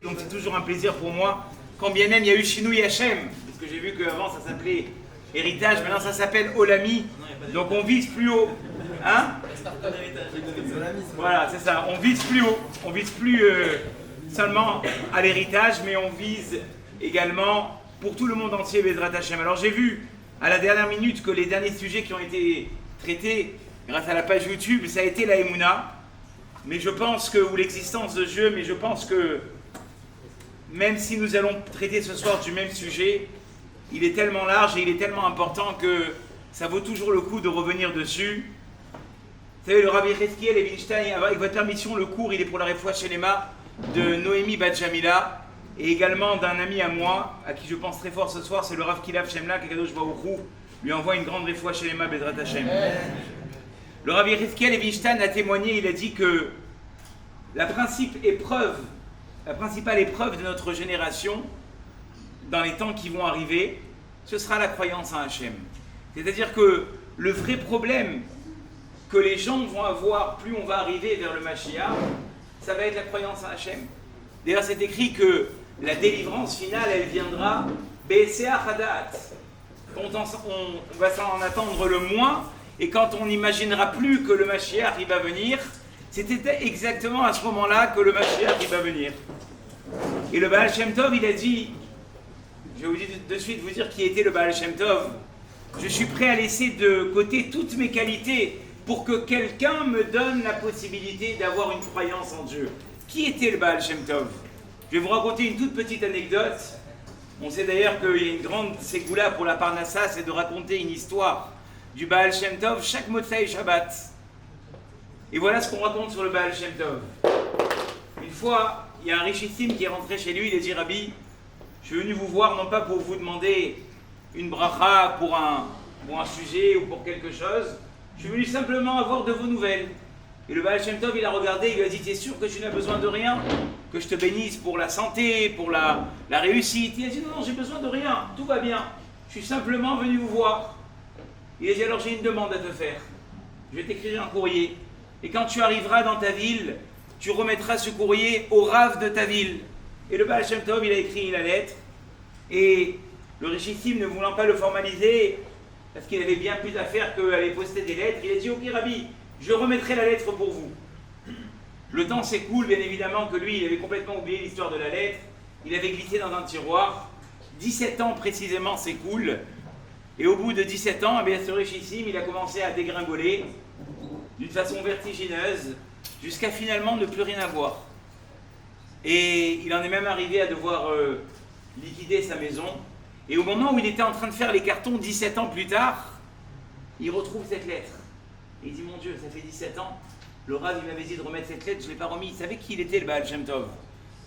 Donc c'est toujours un plaisir pour moi, quand bien même il y a eu Shinui Hachem, parce que j'ai vu qu'avant ça s'appelait Héritage, maintenant ça s'appelle Olami, donc on vise plus haut. Hein? Voilà, c'est ça, on vise plus haut, on vise plus seulement à l'héritage, mais on vise également pour tout le monde entier Bezrat Hachem. Alors j'ai vu à la dernière minute que les derniers sujets qui ont été traités grâce à la page YouTube, ça a été la Emouna, mais je pense que, ou l'existence de Dieu, mais je pense que même si nous allons traiter ce soir du même sujet, il est tellement large et il est tellement important que ça vaut toujours le coup de revenir dessus. Vous savez, le Rabbi Yechiel Levinstein, avec votre permission, le cours, il est pour la Refoua Shelema de Noémie Bat-Jamila et également d'un ami à moi, à qui je pense très fort ce soir, c'est le Rav Kilav Shemla, qu'Akadosh Baruch Hu lui envoie une grande Refoua Shelema Bezrat Hashem. Le Rabbi Yechiel Levinstein a témoigné, il a dit que la principale épreuve de notre génération, dans les temps qui vont arriver, ce sera la croyance en Hachem. C'est-à-dire que le vrai problème que les gens vont avoir, plus on va arriver vers le Mashiach, ça va être la croyance en Hachem. D'ailleurs, c'est écrit que la délivrance finale, elle viendra Be'eseach Hadat. On va s'en attendre le moins, et quand on n'imaginera plus que le Mashiach il va venir, c'était exactement à ce moment-là que le Mashiach il va venir. Et le Baal Shem Tov, il a dit, je vais vous dire de suite vous dire qui était le Baal Shem Tov, je suis prêt à laisser de côté toutes mes qualités pour que quelqu'un me donne la possibilité d'avoir une croyance en Dieu. Qui était le Baal Shem Tov? Je vais vous raconter une toute petite anecdote. On sait d'ailleurs qu'il y a une grande ségoula pour la Parnassa, c'est de raconter une histoire du Baal Shem Tov chaque Motzei Shabbat. Et voilà ce qu'on raconte sur le Baal Shem Tov. Une fois, il y a un richissime qui est rentré chez lui, il a dit: Rabbi, je suis venu vous voir non pas pour vous demander une bracha pour un sujet ou pour quelque chose, je suis venu simplement avoir de vos nouvelles. Et le Baal Shem Tov, il a regardé, il lui a dit: t'es sûr que tu n'as besoin de rien? Que je te bénisse pour la santé, pour la réussite? Il a dit: non, j'ai besoin de rien, tout va bien. Je suis simplement venu vous voir. Il a dit: alors j'ai une demande à te faire. Je vais t'écrire un courrier. Et quand tu arriveras dans ta ville, tu remettras ce courrier au Rav de ta ville. Et le Baal Shem Tov, il a écrit la lettre. Et le richissime, ne voulant pas le formaliser, parce qu'il avait bien plus à faire qu'aller poster des lettres, il a dit: ok Rabbi, je remettrai la lettre pour vous. Le temps s'écoule, bien évidemment que lui, il avait complètement oublié l'histoire de la lettre. Il avait glissé dans un tiroir. 17 ans précisément s'écoulent. Et au bout de 17 ans, eh bien, ce richissime, il a commencé à dégringoler d'une façon vertigineuse, jusqu'à finalement ne plus rien avoir. Et il en est même arrivé à devoir liquider sa maison. Et au moment où il était en train de faire les cartons, 17 ans plus tard, il retrouve cette lettre. Et il dit: mon Dieu, ça fait 17 ans, le Rav il m'avait dit de remettre cette lettre, je ne l'ai pas remis. Il savait qui il était, le Baal Shem Tov.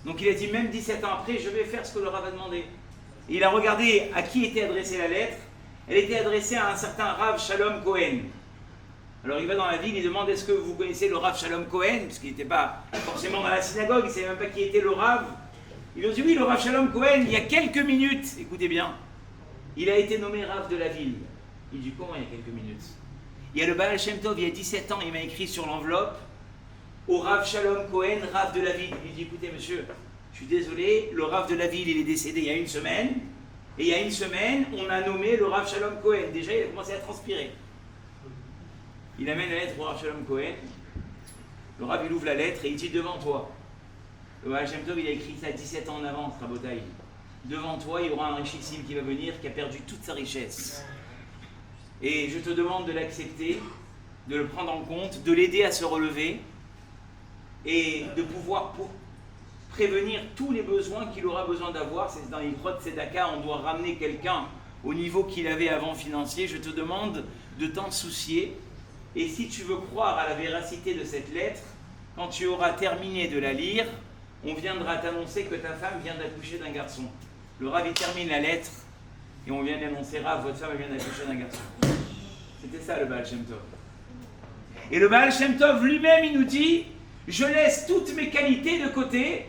Donc il a dit: même 17 ans après, je vais faire ce que le Rav a demandé. Et il a regardé à qui était adressée la lettre. Elle était adressée à un certain Rav Shalom Cohen. Alors il va dans la ville, il demande: est-ce que vous connaissez le Rav Shalom Cohen? Parce qu'il n'était pas forcément dans la synagogue, il ne savait même pas qui était le Rav. Ils lui ont dit: oui, le Rav Shalom Cohen, il y a quelques minutes, écoutez bien, il a été nommé Rav de la ville. Il dit: comment il y a quelques minutes? Il y a le Baal Shem Tov, il y a 17 ans, il m'a écrit sur l'enveloppe: au Rav Shalom Cohen, Rav de la ville. Il dit: écoutez monsieur, je suis désolé, le Rav de la ville, il est décédé il y a une semaine, et il y a une semaine, on a nommé le Rav Shalom Cohen. Déjà, il a commencé à transpirer. Il amène la lettre au Rav Shalom Cohen. Le Rav, il ouvre la lettre et il dit: devant toi. Le Baal Shem Tov, il a écrit ça 17 ans en avance, Rabotaï. Devant toi, il y aura un richissime qui va venir, qui a perdu toute sa richesse. Et je te demande de l'accepter, de le prendre en compte, de l'aider à se relever et de pouvoir prévenir tous les besoins qu'il aura besoin d'avoir. C'est dans les grottes Tzedaka, on doit ramener quelqu'un au niveau qu'il avait avant financier. Je te demande de t'en soucier. Et si tu veux croire à la véracité de cette lettre, quand tu auras terminé de la lire, on viendra t'annoncer que ta femme vient d'accoucher d'un garçon. Le Rav, il termine la lettre et on vient d'annoncer: Rav, votre femme vient d'accoucher d'un garçon. C'était ça le Baal Shem Tov. Et le Baal Shem Tov lui-même, il nous dit: je laisse toutes mes qualités de côté,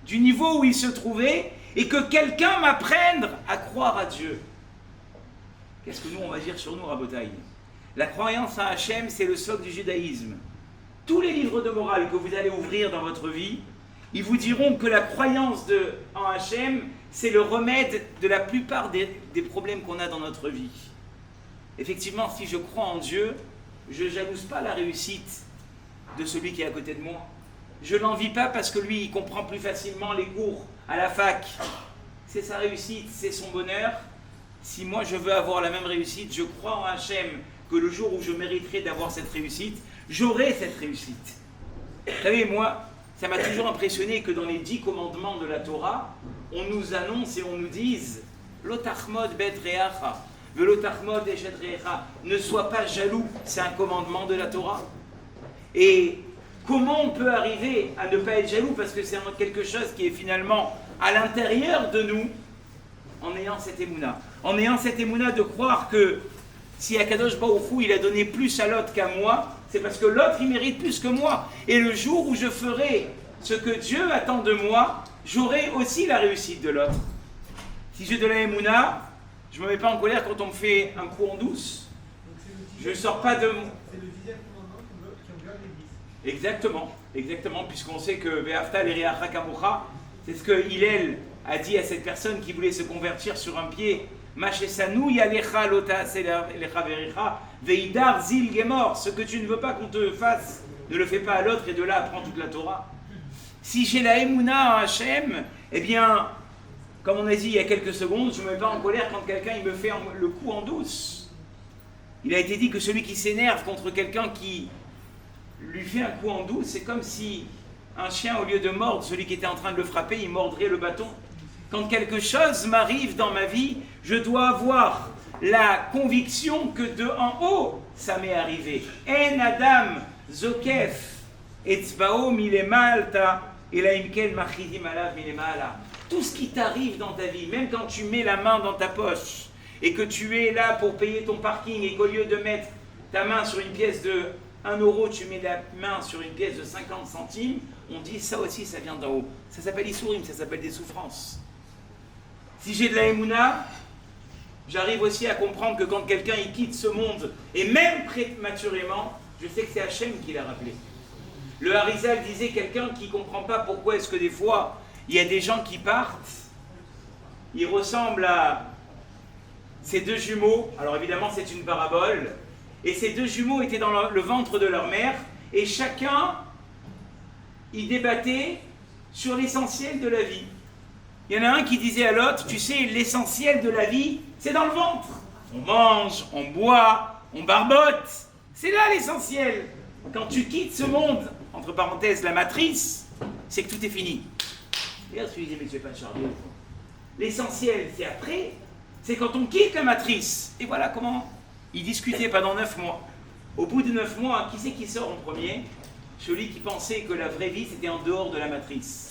du niveau où il se trouvait, et que quelqu'un m'apprenne à croire à Dieu. Qu'est-ce que nous, on va dire sur nous, Rabotaï? La croyance à Hachem, c'est le socle du judaïsme. Tous les livres de morale que vous allez ouvrir dans votre vie, ils vous diront que la croyance en Hachem, c'est le remède de la plupart des problèmes qu'on a dans notre vie. Effectivement, si je crois en Dieu, je ne jalouse pas la réussite de celui qui est à côté de moi. Je ne l'envie pas parce que lui, il comprend plus facilement les cours à la fac. C'est sa réussite, c'est son bonheur. Si moi je veux avoir la même réussite, je crois en Hachem que le jour où je mériterai d'avoir cette réussite, j'aurai cette réussite. Vous savez, moi, ça m'a toujours impressionné que dans les 10 commandements de la Torah, on nous annonce et on nous dise « Lotachmod bet reacha, velotachmod eshet reacha » ne sois pas jaloux, c'est un commandement de la Torah. Et comment on peut arriver à ne pas être jaloux parce que c'est quelque chose qui est finalement à l'intérieur de nous en ayant cette émouna. En ayant cette émouna de croire que si Akadosh Baruch Hu, il a donné plus à l'autre qu'à moi, c'est parce que l'autre, il mérite plus que moi. Et le jour où je ferai ce que Dieu attend de moi, j'aurai aussi la réussite de l'autre. Si j'ai de la émouna, je ne me mets pas en colère quand on me fait un coup en douce. Je ne sors pas de... C'est le 10e commandement qui engage l'Église. Exactement, puisqu'on sait que Ve'afta l'eriacha kamocha, c'est ce que Hillel a dit à cette personne qui voulait se convertir sur un pied. Machesanu yalecha lota selecha vericha veidar zil gemor. Ce que tu ne veux pas qu'on te fasse, ne le fais pas à l'autre, et de là apprends toute la Torah. Si j'ai la émouna en Hachem, eh bien, comme on a dit il y a quelques secondes, je ne me mets pas en colère quand quelqu'un il me fait le coup en douce. Il a été dit que celui qui s'énerve contre quelqu'un qui lui fait un coup en douce, c'est comme si un chien, au lieu de mordre celui qui était en train de le frapper, il mordrait le bâton. Quand quelque chose m'arrive dans ma vie, je dois avoir la conviction que de en haut, ça m'est arrivé. En Adam zokef etzbao milemalta elaimken machidim alav milemala. Tout ce qui t'arrive dans ta vie, même quand tu mets la main dans ta poche et que tu es là pour payer ton parking et qu'au lieu de mettre ta main sur une pièce de 1 euro, tu mets la main sur une pièce de 50 centimes, on dit ça aussi, ça vient d'en haut. Ça s'appelle Issourim, ça s'appelle des souffrances. Si j'ai de la émouna, j'arrive aussi à comprendre que quand quelqu'un il quitte ce monde, et même prématurément, je sais que c'est Hachem qui l'a rappelé. Le Harizal disait quelqu'un qui ne comprend pas pourquoi est-ce que des fois, il y a des gens qui partent, ils ressemblent à ces deux jumeaux, alors évidemment c'est une parabole, et ces deux jumeaux étaient dans le ventre de leur mère, et chacun, il débattait sur l'essentiel de la vie. Il y en a un qui disait à l'autre, tu sais, l'essentiel de la vie, c'est dans le ventre. On mange, on boit, on barbote, c'est là l'essentiel. Quand tu quittes ce monde, entre parenthèses, la matrice, c'est que tout est fini. Et là, tu disais, mais tu n'es pas chargé. L'essentiel, c'est après, c'est quand on quitte la matrice. Et voilà comment ils discutaient pendant 9 mois. Au bout de 9 mois, qui c'est qui sort en premier? Celui qui pensait que la vraie vie, c'était en dehors de la matrice.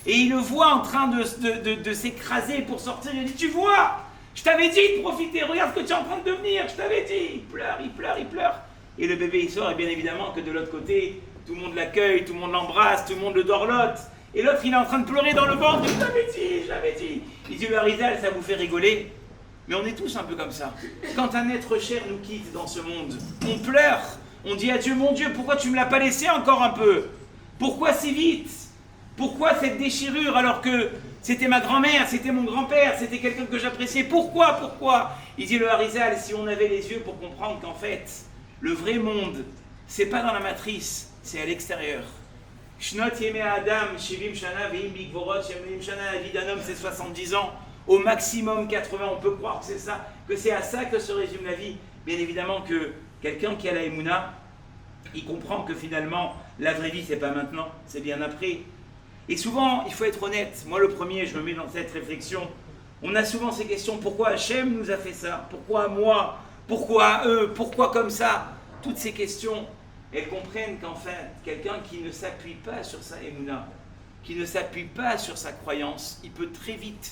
Et il le voit en train de s'écraser pour sortir. Il dit, tu vois, je t'avais dit de profiter, regarde ce que tu es en train de devenir, je t'avais dit. Il pleure, il pleure, il pleure. Et le bébé, il sort, et bien évidemment que de l'autre côté, tout le monde l'accueille, tout le monde l'embrasse, tout le monde le dorlote. Et l'autre, il est en train de pleurer dans le ventre. Je l'avais dit. Il dit, le Harizal, ça vous fait rigoler. Mais on est tous un peu comme ça. Quand un être cher nous quitte dans ce monde, on pleure. On dit à Dieu, mon Dieu, pourquoi tu ne me l'as pas laissé encore un peu? Pourquoi si vite? Pourquoi cette déchirure alors que c'était ma grand-mère, c'était mon grand-père, c'était quelqu'un que j'appréciais? Pourquoi? Il dit le Harizal, si on avait les yeux pour comprendre qu'en fait, le vrai monde, c'est pas dans la matrice, c'est à l'extérieur. Shnot yemei Adam, shivim shana ve'im bigvorot, shemim shana, la vie d'un homme c'est 70 ans, au maximum 80, on peut croire que c'est ça, que c'est à ça que se résume la vie. Bien évidemment que quelqu'un qui a la Emouna, il comprend que finalement, la vraie vie c'est pas maintenant, c'est bien après. Et souvent, il faut être honnête, moi le premier, je me mets dans cette réflexion, on a souvent ces questions, pourquoi Hachem nous a fait ça? Pourquoi moi? Pourquoi eux? Pourquoi comme ça? Toutes ces questions, elles comprennent qu'enfin, quelqu'un qui ne s'appuie pas sur sa Emouna, qui ne s'appuie pas sur sa croyance, il peut très vite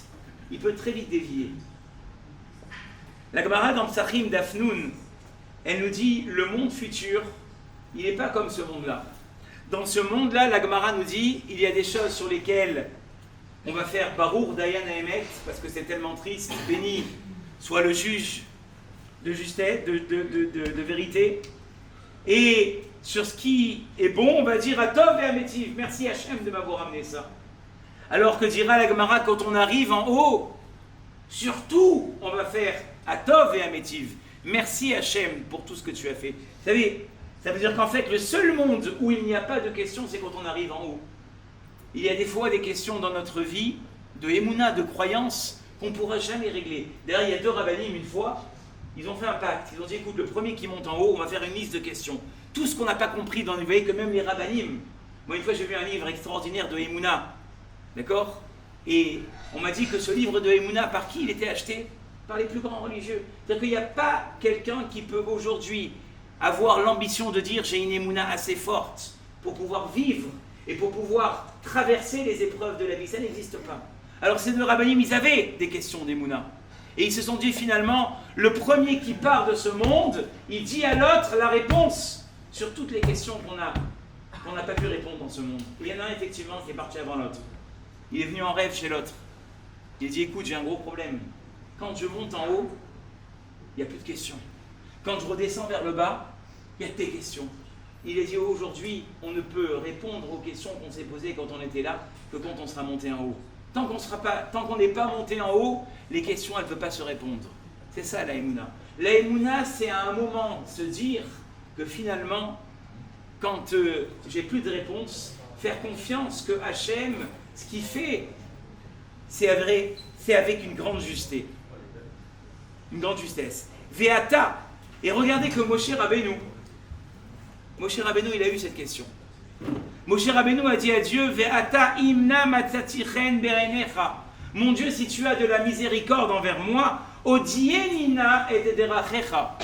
dévier. La Gemara dans Psachim d'Afnoun, elle nous dit, le monde futur, il n'est pas comme ce monde-là. Dans ce monde-là, la Gemara nous dit, il y a des choses sur lesquelles on va faire Barour Dayan Haemet, parce que c'est tellement triste, béni soit le juge de justesse, de vérité. Et sur ce qui est bon, on va dire à Tov et à Métiv. Merci Hachem de m'avoir amené ça. Alors que dira la Gemara quand on arrive en haut, surtout on va faire à Tov et à Métiv. Merci Hachem pour tout ce que tu as fait. Vous savez, ça veut dire qu'en fait le seul monde où il n'y a pas de questions, c'est quand on arrive en haut. Il y a des fois des questions dans notre vie, de émouna, de croyance, qu'on ne pourra jamais régler. D'ailleurs, il y a 2 rabbinim, une fois, ils ont fait un pacte. Ils ont dit, écoute, le premier qui monte en haut, on va faire une liste de questions. Tout ce qu'on n'a pas compris, vous voyez que même les rabbinim, moi une fois j'ai vu un livre extraordinaire de émouna, d'accord? Et on m'a dit que ce livre de émouna, par qui il était acheté? Par les plus grands religieux. C'est-à-dire qu'il n'y a pas quelqu'un qui peut aujourd'hui avoir l'ambition de dire, j'ai une émouna assez forte pour pouvoir vivre et pour pouvoir traverser les épreuves de la vie. Ça n'existe pas. Alors ces 2 rabbinim, ils avaient des questions d'émouna. Et ils se sont dit finalement, le premier qui part de ce monde, il dit à l'autre la réponse sur toutes les questions qu'on n'a pas pu répondre dans ce monde. Et il y en a un effectivement qui est parti avant l'autre. Il est venu en rêve chez l'autre. Il a dit, écoute, j'ai un gros problème. Quand je monte en haut, il n'y a plus de questions. Quand je redescends vers le bas, il y a tes questions. Il a dit, aujourd'hui, on ne peut répondre aux questions qu'on s'est posées quand on était là que quand on sera monté en haut. Tant qu'on n'est pas monté en haut, les questions, elles ne peuvent pas se répondre. C'est ça la Emouna. La Emouna, c'est à un moment se dire que finalement, quand j'ai plus de réponse, faire confiance que Hachem, ce qu'il fait, c'est avec une grande justesse. Une grande justesse. Veata. Et regardez que Moshe Rabbeinu, il a eu cette question. Moshe Rabbeinu a dit à Dieu, Ve'ata imna matzatichen be'enecha. Mon Dieu, si tu as de la miséricorde envers moi, odienina et derachecha.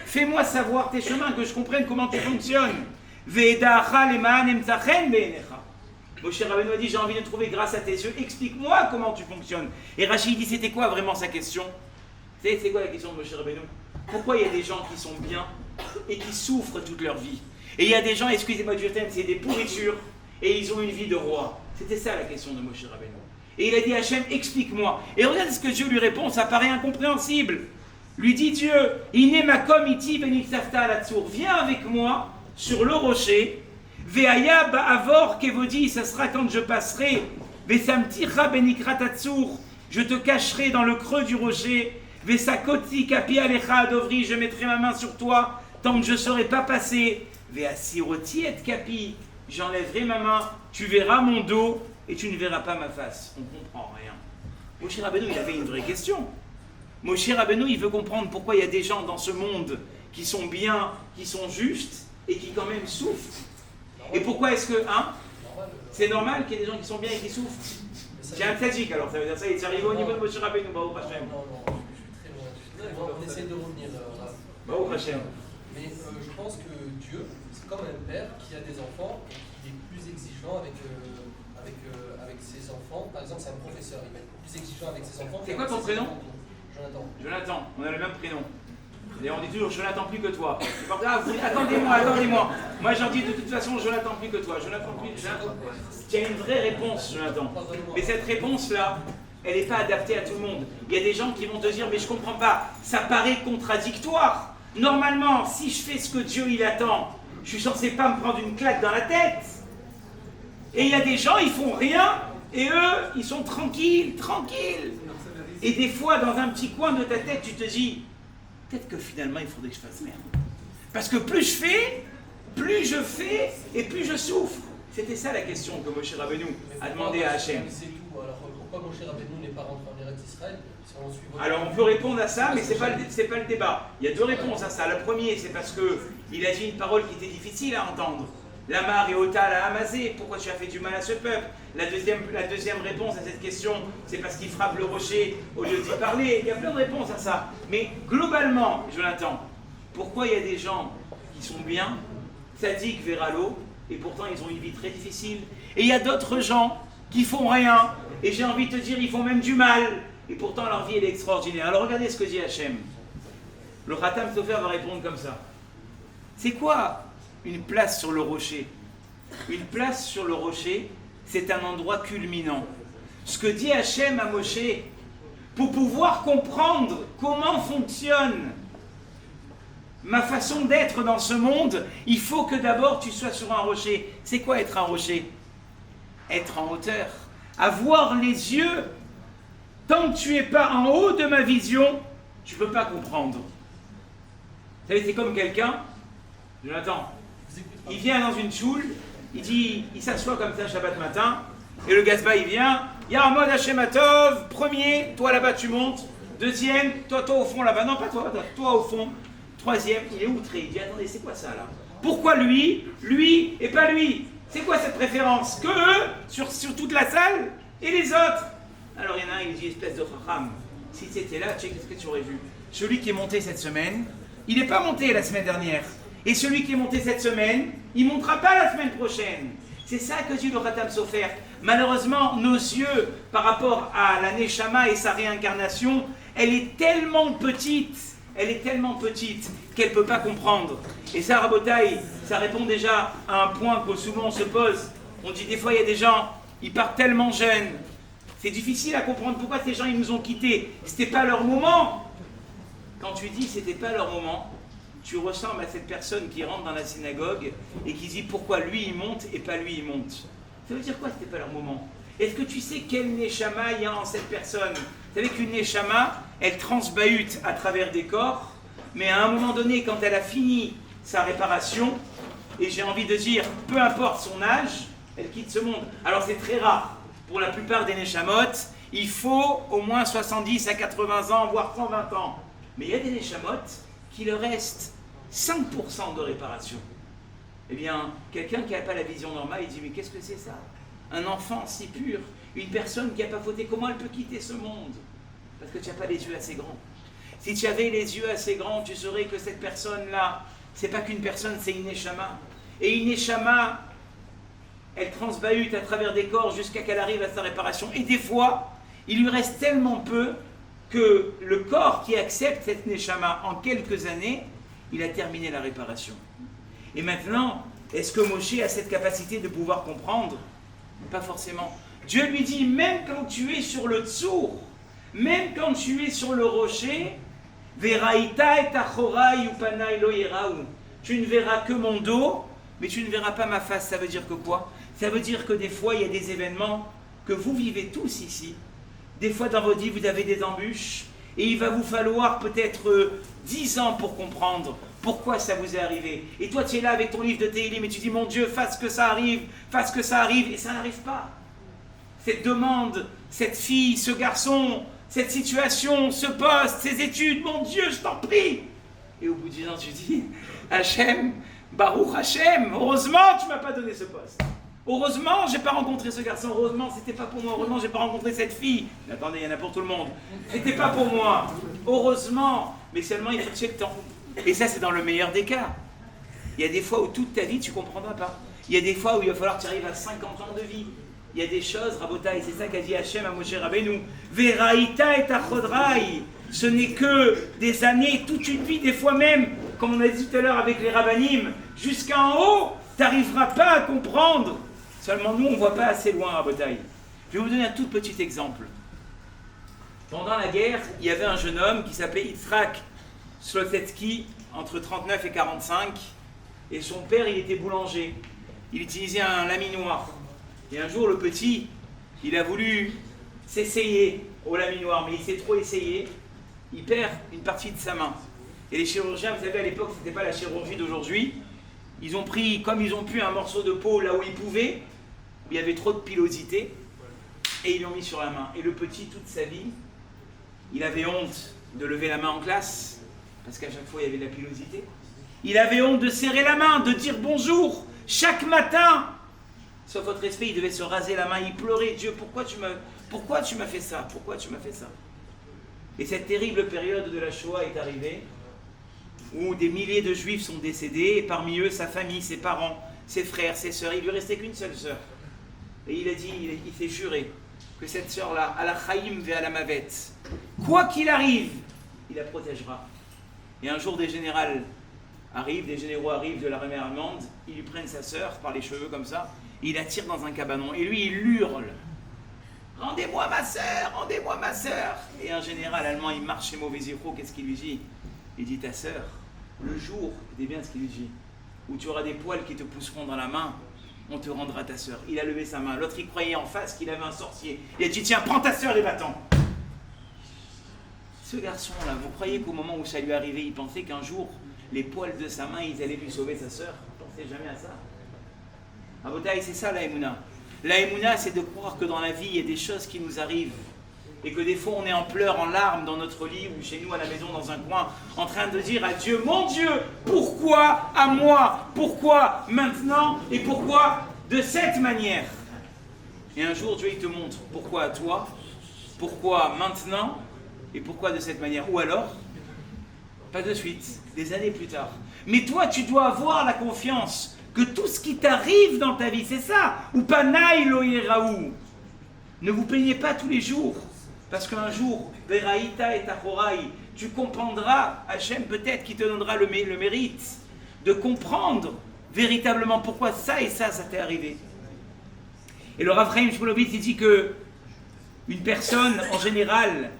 Fais-moi savoir tes chemins, que je comprenne comment tu fonctionnes. Ve'edacha leman emtzachen be'enecha. Moshe Rabbeinu a dit, j'ai envie de trouver grâce à tes yeux, explique-moi comment tu fonctionnes. Et Rachid dit, c'était quoi vraiment sa question? C'est quoi la question de Moshe Rabbeinu? Pourquoi il y a des gens qui sont bien et qui souffrent toute leur vie? Et il y a des gens, excusez-moi du terme, c'est des pourritures, et ils ont une vie de roi. C'était ça la question de Moshe Rabbeinu. Et il a dit, Hachem, explique-moi. Et regarde ce que Dieu lui répond, ça paraît incompréhensible. Lui dit Dieu, Ine makom iti benixafta alatsour, viens avec moi sur le rocher, ve'aya ba'avor kevodi, ça sera quand je passerai, ve'samticha benikratatsour, je te cacherai dans le creux du rocher, ve'sakoti kapi alecha adovri, je mettrai ma main sur toi, tant que je ne serai pas passé, ve'asiroti et kapi, j'enlèverai ma main, tu verras mon dos et tu ne verras pas ma face. On ne comprend rien. Moshe Rabbeinu, il avait une vraie question. Moshe Rabbeinu, il veut comprendre pourquoi il y a des gens dans ce monde qui sont bien, qui sont justes et qui quand même souffrent. Et pourquoi est-ce que, c'est normal qu'il y ait des gens qui sont bien et qui souffrent? J'ai un tzadik alors, ça veut dire ça, il est arrivé au niveau de Moshe Rabbeinu, Baruch Hashem. Non, je suis très loin. On essaie de revenir. Baruch Hashem. Mais je pense que Dieu, c'est comme un père qui a des enfants et qui est plus exigeant avec ses enfants. Par exemple, c'est un professeur, il va être plus exigeant avec ses enfants. C'est quoi ton prénom? Jonathan. Jonathan, on a le même prénom. Et on dit toujours Jonathan plus que toi. Attendez-moi. Moi j'en dis de toute façon Jonathan plus que toi. Jonathan. Tu as une vraie réponse, Jonathan. Mais cette réponse-là, elle n'est pas adaptée à tout le monde. Il y a des gens qui vont te dire, mais je ne comprends pas, ça paraît contradictoire. Normalement, si je fais ce que Dieu il attend, je suis censé pas me prendre une claque dans la tête. Et il y a des gens, ils font rien, et eux, ils sont tranquilles. Et des fois, dans un petit coin de ta tête, tu te dis, peut-être que finalement, il faudrait que je fasse merde. Parce que plus je fais, et plus je souffre. C'était ça la question que Moshe Rabbeinu a demandé à Hachem. C'est tout. Alors pourquoi Moshe Rabbeinu n'est pas rentré en Eretz Israël? Alors on peut répondre à ça, mais c'est pas le débat. Il y a 2 réponses à ça. Le premier, c'est parce qu'il a dit une parole qui était difficile à entendre. Lamar et Ota l'a amasé, pourquoi tu as fait du mal à ce peuple? La deuxième réponse à cette question, c'est parce qu'il frappe le rocher au lieu d'y parler. Il y a plein de réponses à ça. Mais globalement, Jonathan, pourquoi il y a des gens qui sont bien, tzaddik vers l'eau, et pourtant ils ont une vie très difficile? Et il y a d'autres gens qui font rien, et j'ai envie de te dire, ils font même du mal, et pourtant leur vie elle est extraordinaire. Alors regardez ce que dit Hachem. Le Khatam Sofer va répondre comme ça. C'est quoi une place sur le rocher? Une place sur le rocher, c'est un endroit culminant. Ce que dit Hachem à Moshe, pour pouvoir comprendre comment fonctionne ma façon d'être dans ce monde, il faut que d'abord tu sois sur un rocher. C'est quoi être un rocher? Être en hauteur. Avoir les yeux. Tant que tu n'es pas en haut de ma vision, tu ne peux pas comprendre. Vous savez, c'est comme quelqu'un, Jonathan, il vient dans une choule, il s'assoit comme ça Shabbat matin, et le gazba il vient, Yarmod Hashem Atov, premier, toi là-bas tu montes, deuxième, toi au fond là-bas, non pas toi au fond, troisième, il est outré, il dit attendez c'est quoi ça là? Pourquoi lui et pas lui? C'est quoi cette préférence? Que eux, sur toute la salle, et les autres? Alors il y en a un, il dit espèce de chacham, si tu étais là, tu sais qu'est-ce que tu aurais vu? Celui qui est monté cette semaine, il n'est pas monté la semaine dernière. Et celui qui est monté cette semaine, il ne montera pas la semaine prochaine. C'est ça que dit le Khatam Sofer. Malheureusement, nos yeux, par rapport à la Neshama et sa réincarnation, elle est tellement petite qu'elle ne peut pas comprendre. Et ça, Rabotai, ça répond déjà à un point que souvent on se pose. On dit des fois, il y a des gens, ils partent tellement jeunes. C'est difficile à comprendre pourquoi ces gens, ils nous ont quittés. C'était pas leur moment. Quand tu dis c'était pas leur moment, tu ressembles à cette personne qui rentre dans la synagogue et qui dit pourquoi lui il monte et pas lui il monte. Ça veut dire quoi c'était pas leur moment? Est-ce que tu sais quel neshama il y a en cette personne? Vous savez qu'une neshama, elle transbahute à travers des corps, mais à un moment donné, quand elle a fini sa réparation, et j'ai envie de dire, peu importe son âge, elle quitte ce monde. Alors c'est très rare. Pour la plupart des neshamot, il faut au moins 70 à 80 ans, voire 120 ans. Mais il y a des neshamot qui leur restent 5% de réparation. Eh bien, quelqu'un qui n'a pas la vision normale, il dit, mais qu'est-ce que c'est ça? Un enfant si pur, une personne qui n'a pas fauté, comment elle peut quitter ce monde? Parce que tu n'as pas les yeux assez grands. Si tu avais les yeux assez grands, tu saurais que cette personne-là, c'est pas qu'une personne, c'est une neshama. Et une neshama, elle transbahute à travers des corps jusqu'à qu'elle arrive à sa réparation. Et des fois, il lui reste tellement peu que le corps qui accepte cette neshama en quelques années, il a terminé la réparation. Et maintenant, est-ce que Moshe a cette capacité de pouvoir comprendre? Pas forcément. Dieu lui dit, même quand tu es sur le tsour, même quand tu es sur le rocher, Veraïta et achorai upanai lo yeraou. Tu ne verras que mon dos, mais tu ne verras pas ma face. Ça veut dire que quoi? Ça veut dire que des fois, il y a des événements que vous vivez tous ici. Des fois, dans votre vie, vous avez des embûches, et il va vous falloir peut-être 10 ans pour comprendre pourquoi ça vous est arrivé. Et toi, tu es là avec ton livre de Tehillim, et tu dis, mon Dieu, fasse que ça arrive, et ça n'arrive pas. Cette demande, cette fille, ce garçon, cette situation, ce poste, ces études, mon Dieu, je t'en prie. Et au bout d'10 ans, tu dis, Hachem, Baruch Hachem, heureusement, tu ne m'as pas donné ce poste. Heureusement, je n'ai pas rencontré ce garçon. Heureusement, c'était pas pour moi. Heureusement, je n'ai pas rencontré cette fille. Mais attendez, il y en a pour tout le monde. C'était pas pour moi. Heureusement, mais seulement il faut tuer le temps. Et ça, c'est dans le meilleur des cas. Il y a des fois où toute ta vie, tu ne comprendras pas. Il y a des fois où il va falloir que tu arrives à 50 ans de vie. Il y a des choses, Rabotai, c'est ça qu'a dit Hachem à Moshe Rabbeinu. Veraïta et achodrai. Ce n'est que des années, toute une vie, des fois même, comme on a dit tout à l'heure avec les rabbanim, jusqu'en haut, tu n'arriveras pas à comprendre. Seulement nous, on ne voit pas assez loin, Rabotai. Je vais vous donner un tout petit exemple. Pendant la guerre, il y avait un jeune homme qui s'appelait Yitzhak Slotetsky, entre 39 et 45, et son père, il était boulanger. Il utilisait un laminoir. Et un jour, le petit, il a voulu s'essayer au laminoir, mais il s'est trop essayé, il perd une partie de sa main. Et les chirurgiens, vous savez, à l'époque, ce n'était pas la chirurgie d'aujourd'hui, ils ont pris, comme ils ont pu, un morceau de peau là où ils pouvaient, où il y avait trop de pilosité, et ils l'ont mis sur la main. Et le petit, toute sa vie, il avait honte de lever la main en classe, parce qu'à chaque fois, il y avait de la pilosité. Il avait honte de serrer la main, de dire bonjour, chaque matin. Sauf votre respect, il devait se raser la main, il pleurait. Dieu, pourquoi tu m'as fait ça? Pourquoi tu m'as fait ça? Et cette terrible période de la Shoah est arrivée, où des milliers de Juifs sont décédés, et parmi eux, sa famille, ses parents, ses frères, ses sœurs. Il lui restait qu'une seule sœur. Et il a dit, il s'est juré, que cette sœur-là, à la Chaïm ve à la Mavet, quoi qu'il arrive, il la protégera. Et un jour, des généraux arrivent de l'armée allemande, ils lui prennent sa sœur par les cheveux comme ça, il la tire dans un cabanon, et lui, il hurle. Rendez-moi ma sœur, rendez-moi ma sœur. Et un général allemand, il marche chez Mauvais Zéro, qu'est-ce qu'il lui dit? Il dit, ta sœur, le jour, écoutez bien ce qu'il lui dit, où tu auras des poils qui te pousseront dans la main, on te rendra ta sœur. Il a levé sa main. L'autre, il croyait en face qu'il avait un sorcier. Il a dit, tiens, prends ta sœur et va-t'en. Ce garçon-là, vous croyez qu'au moment où ça lui arrivait, il pensait qu'un jour, les poils de sa main, ils allaient lui sauver sa sœur? Il ne pensait jamais à ça. Abotaï, c'est ça la Emouna. La Emouna, c'est de croire que dans la vie, il y a des choses qui nous arrivent. Et que des fois, on est en pleurs, en larmes dans notre lit ou chez nous à la maison, dans un coin, en train de dire à Dieu, mon Dieu, pourquoi à moi? Pourquoi maintenant? Et pourquoi de cette manière? Et un jour, Dieu, il te montre pourquoi à toi, pourquoi maintenant, et pourquoi de cette manière. Ou alors, pas de suite, des années plus tard. Mais toi, tu dois avoir la confiance que tout ce qui t'arrive dans ta vie, c'est ça. Ou panaï lo yeraou. Ne vous plaignez pas tous les jours. Parce qu'un jour, Veraïta et Tachoraï, tu comprendras, Hachem peut-être qui te donnera le mérite de comprendre véritablement pourquoi ça et ça t'est arrivé. Et le Rav Chaim Shmulevitz, il dit que une personne, en général,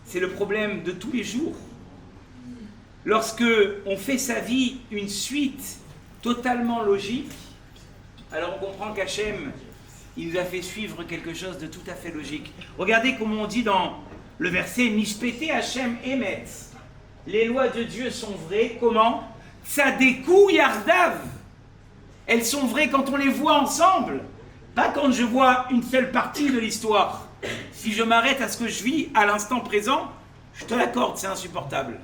c'est le problème de tous les jours. Lorsque on fait sa vie une suite totalement logique, alors on comprend qu'Hachem, il nous a fait suivre quelque chose de tout à fait logique. Regardez comment on dit dans le verset Mishpete Hachem Emetz. Les lois de Dieu sont vraies. Comment? Tzadeku Yardav. Elles sont vraies quand on les voit ensemble. Pas quand je vois une seule partie de l'histoire. Si je m'arrête à ce que je vis à l'instant présent, je te l'accorde, c'est insupportable.